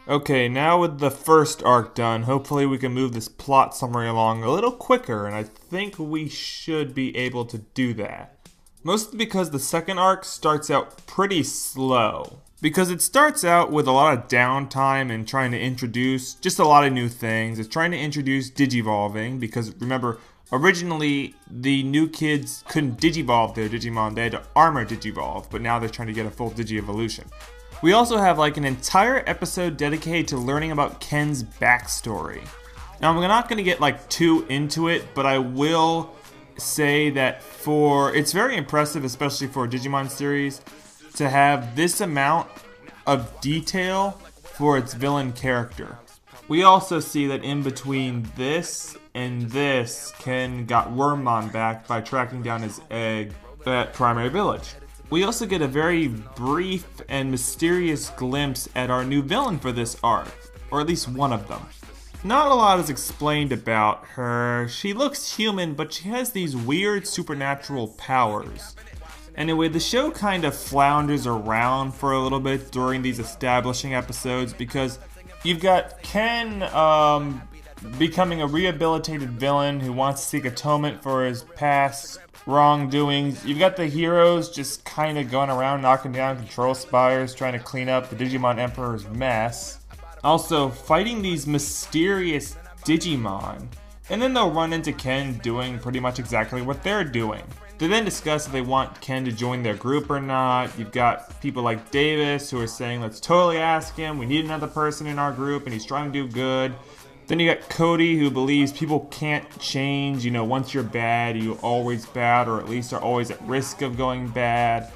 Okay, now with the first arc done, hopefully we can move this plot summary along a little quicker, and I think we should be able to do that. Mostly because the second arc starts out pretty slow. Because it starts out with a lot of downtime and trying to introduce just a lot of new things. It's trying to introduce Digivolving, because remember, originally the new kids couldn't Digivolve their Digimon, they had to armor Digivolve, but now they're trying to get a full Digi-evolution. We also have like an entire episode dedicated to learning about Ken's backstory. Now I'm not going to get like too into it, but I will say that it's very impressive, especially for a Digimon series, to have this amount of detail for its villain character. We also see that in between this and this, Ken got Wormmon back by tracking down his egg at Primary Village. We also get a very brief and mysterious glimpse at our new villain for this arc, or at least one of them. Not a lot is explained about her. She looks human, but she has these weird supernatural powers. Anyway, the show kind of flounders around for a little bit during these establishing episodes because you've got Ken becoming a rehabilitated villain who wants to seek atonement for his past wrongdoings. You've got the heroes just kind of going around knocking down control spires, trying to clean up the Digimon Emperor's mess. Also, fighting these mysterious Digimon. And then they'll run into Ken doing pretty much exactly what they're doing. They then discuss if they want Ken to join their group or not. You've got people like Davis who are saying, let's totally ask him. We need another person in our group and he's trying to do good. Then you got Cody who believes people can't change. You know, once you're bad, you're always bad, or at least are always at risk of going bad.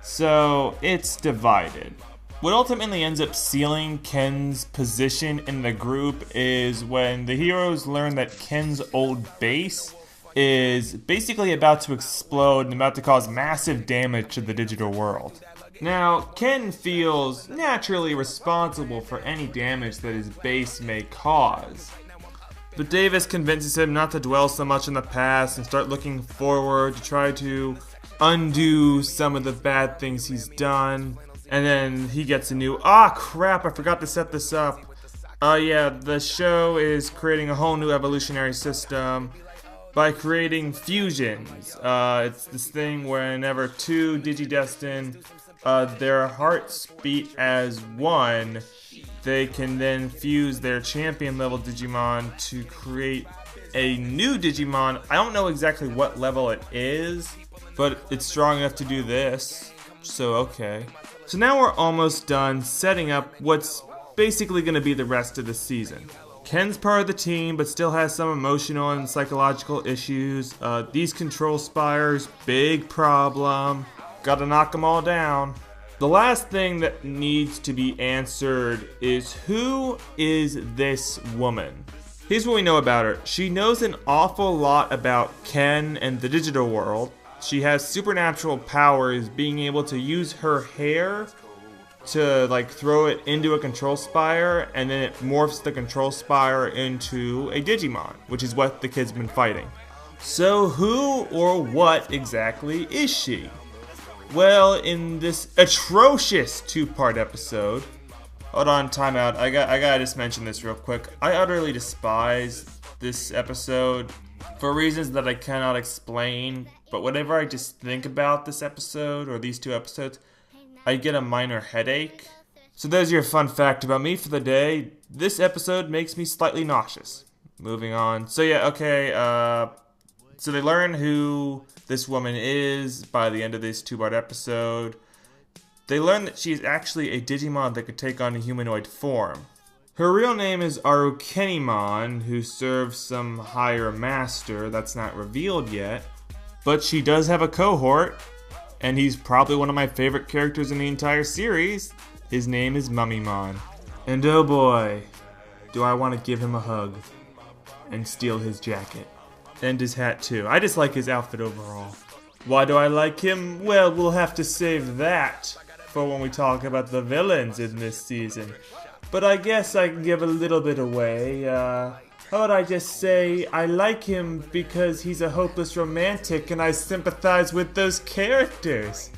So it's divided. What ultimately ends up sealing Ken's position in the group is when the heroes learn that Ken's old base is basically about to explode and about to cause massive damage to the digital world. Now, Ken feels naturally responsible for any damage that his base may cause. But Davis convinces him not to dwell so much in the past and start looking forward to try to undo some of the bad things he's done. And then he gets a new, crap, I forgot to set this up. The show is creating a whole new evolutionary system by creating fusions. It's this thing whenever two Digidestined, their hearts beat as one, they can then fuse their champion level Digimon to create a new Digimon. I don't know exactly what level it is, but it's strong enough to do this, so okay. So now we're almost done setting up what's basically going to be the rest of the season. Ken's part of the team, but still has some emotional and psychological issues. These control spires, big problem. Gotta knock them all down. The last thing that needs to be answered is, who is this woman? Here's what we know about her. She knows an awful lot about Ken and the digital world. She has supernatural powers, being able to use her hair to like throw it into a control spire, and then it morphs the control spire into a Digimon, which is what the kid's been fighting. So who or what exactly is she? Well, in this atrocious two-part episode, hold on, time out. I gotta just mention this real quick. I utterly despise this episode for reasons that I cannot explain, but whenever I just think about this episode or these two episodes, I get a minor headache. So there's your fun fact about me for the day. This episode makes me slightly nauseous. Moving on. So yeah, okay, so they learn who this woman is by the end of this two-part episode. They learn that she's actually a Digimon that could take on a humanoid form. Her real name is Arukenimon, who serves some higher master that's not revealed yet. But she does have a cohort, and he's probably one of my favorite characters in the entire series. His name is Mummymon. And oh boy, do I want to give him a hug and steal his jacket. And his hat too. I just like his outfit overall. Why do I like him? Well, we'll have to save that for when we talk about the villains in this season. But I guess I can give a little bit away. How would I just say I like him because he's a hopeless romantic and I sympathize with those characters.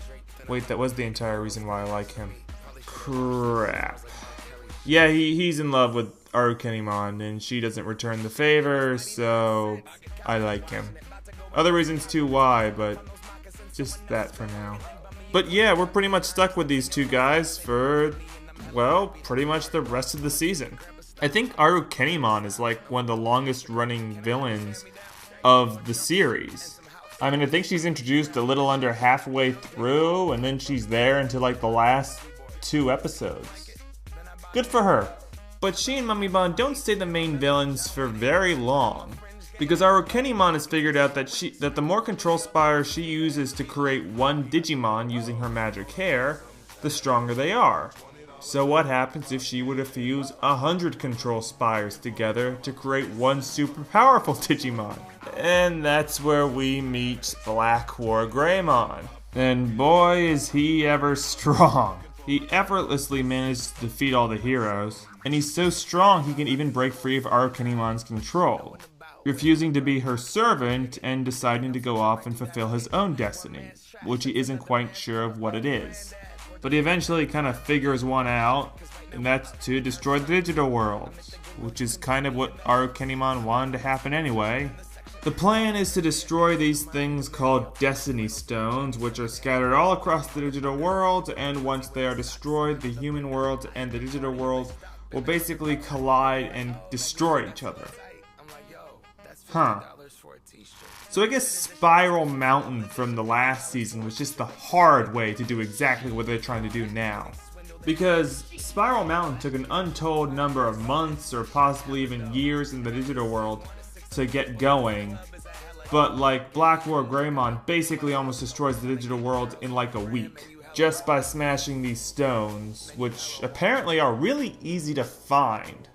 Wait, that was the entire reason why I like him. Crap. Yeah, he's in love with Arukenimon, and she doesn't return the favor, so I like him. Other reasons too why, but just that for now. But yeah, we're pretty much stuck with these two guys for, well, pretty much the rest of the season. I think Arukenimon is like one of the longest running villains of the series. I mean, I think she's introduced a little under halfway through, and then she's there until like the last 2 episodes. Good for her. But she and Mummybon don't stay the main villains for very long, because Arukenimon has figured out that the more control spires she uses to create one Digimon using her magic hair, the stronger they are. So what happens if she were to fuse 100 control spires together to create one super powerful Digimon? And that's where we meet Black War Greymon. And boy is he ever strong. He effortlessly managed to defeat all the heroes, and he's so strong he can even break free of Arukenimon's control, refusing to be her servant and deciding to go off and fulfill his own destiny, which he isn't quite sure of what it is. But he eventually kind of figures one out, and that's to destroy the digital world, which is kind of what Arukenimon wanted to happen anyway. The plan is to destroy these things called Destiny Stones, which are scattered all across the digital world, and once they are destroyed, the human world and the digital world will basically collide and destroy each other. Huh. So I guess Spiral Mountain from the last season was just the hard way to do exactly what they're trying to do now. Because Spiral Mountain took an untold number of months or possibly even years in the digital world to get going, but like Black War Greymon basically almost destroys the digital world in like a week, just by smashing these stones, which apparently are really easy to find.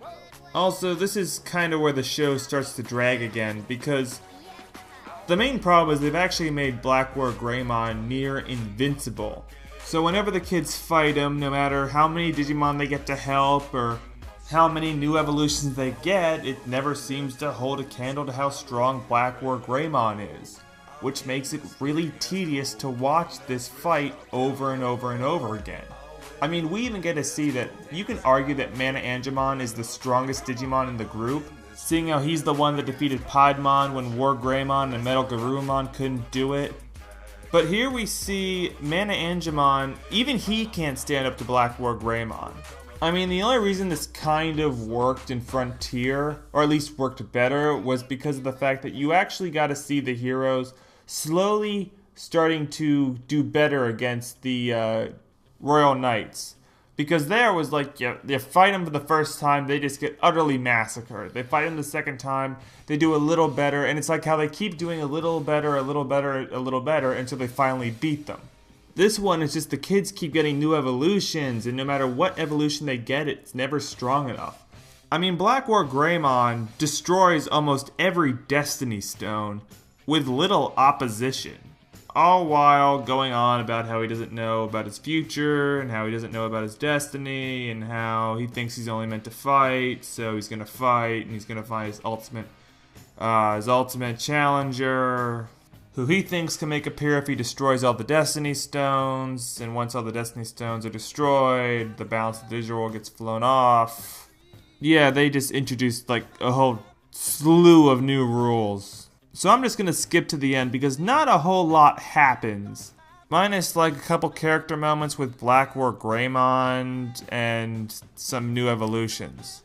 Also, this is kind of where the show starts to drag again, because the main problem is they've actually made Black War Greymon near invincible. So whenever the kids fight him, no matter how many Digimon they get to help or how many new evolutions they get, it never seems to hold a candle to how strong Black War Greymon is, which makes it really tedious to watch this fight over and over and over again. I mean, we even get to see that you can argue that Mana Angemon is the strongest Digimon in the group, seeing how he's the one that defeated Piedmon when War Greymon and Metal Garurumon couldn't do it. But here we see Mana Angemon, even he can't stand up to Black War Greymon. I mean, the only reason this kind of worked in Frontier, or at least worked better, was because of the fact that you actually got to see the heroes slowly starting to do better against the Royal Knights. Because there was like, you fight them for the first time, they just get utterly massacred. They fight them the second time, they do a little better, and it's like how they keep doing a little better, a little better, a little better, until they finally beat them. This one is just the kids keep getting new evolutions, and no matter what evolution they get, it's never strong enough. I mean, Black War Greymon destroys almost every Destiny Stone with little opposition. All while going on about how he doesn't know about his future, and how he doesn't know about his destiny, and how he thinks he's only meant to fight, so he's gonna fight, and he's gonna find his ultimate challenger, who he thinks can make appear if he destroys all the Destiny Stones, and once all the Destiny Stones are destroyed, the balance of the digital world gets flown off. Yeah, they just introduced like a whole slew of new rules. So I'm just gonna skip to the end because not a whole lot happens. Minus like a couple character moments with Black War Greymon and some new evolutions.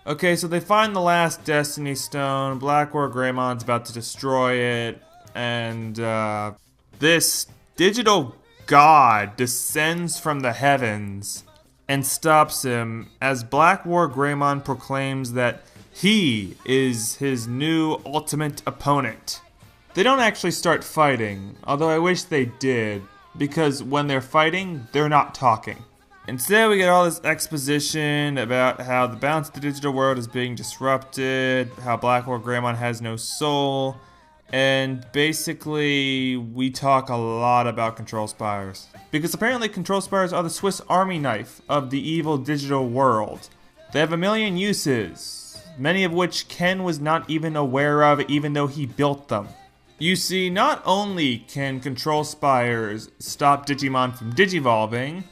Okay, so they find the last Destiny Stone, Black War Greymon's about to destroy it, and this digital god descends from the heavens and stops him as Black War Greymon proclaims that he is his new ultimate opponent. They don't actually start fighting, although I wish they did, because when they're fighting, they're not talking. Instead, we get all this exposition about how the balance of the digital world is being disrupted, how Black War Greymon has no soul, and basically, we talk a lot about control spires. Because apparently control spires are the Swiss Army knife of the evil digital world. They have a million uses, many of which Ken was not even aware of even though he built them. You see, not only can control spires stop Digimon from digivolving,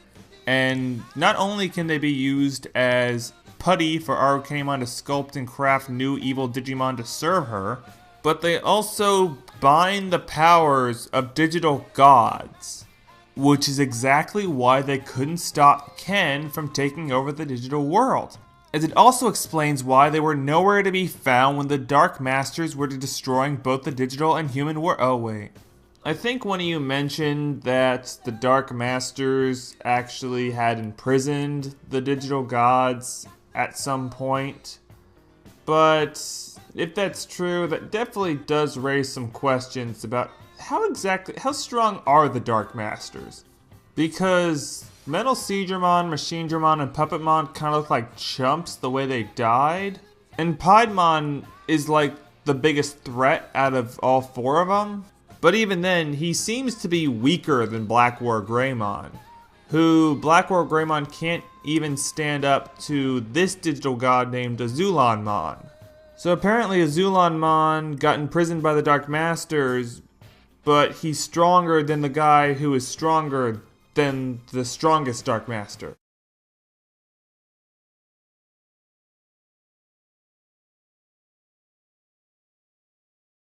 And not only can they be used as putty for Arcanimon to sculpt and craft new evil Digimon to serve her, but they also bind the powers of digital gods, which is exactly why they couldn't stop Ken from taking over the digital world. As it also explains why they were nowhere to be found when the Dark Masters were destroying both the digital and human world. Oh wait. I think one of you mentioned that the Dark Masters actually had imprisoned the digital gods at some point. But if that's true, that definitely does raise some questions about how strong are the Dark Masters? Because Metal Seedramon, Machine Dramon, and Puppetmon kind of look like chumps the way they died. And Piedmon is like the biggest threat out of all four of them. But even then, he seems to be weaker than Black War Greymon, who Black War Greymon can't even stand up to this digital god named Azulanmon. So apparently Azulanmon got imprisoned by the Dark Masters, but he's stronger than the guy who is stronger than the strongest Dark Master.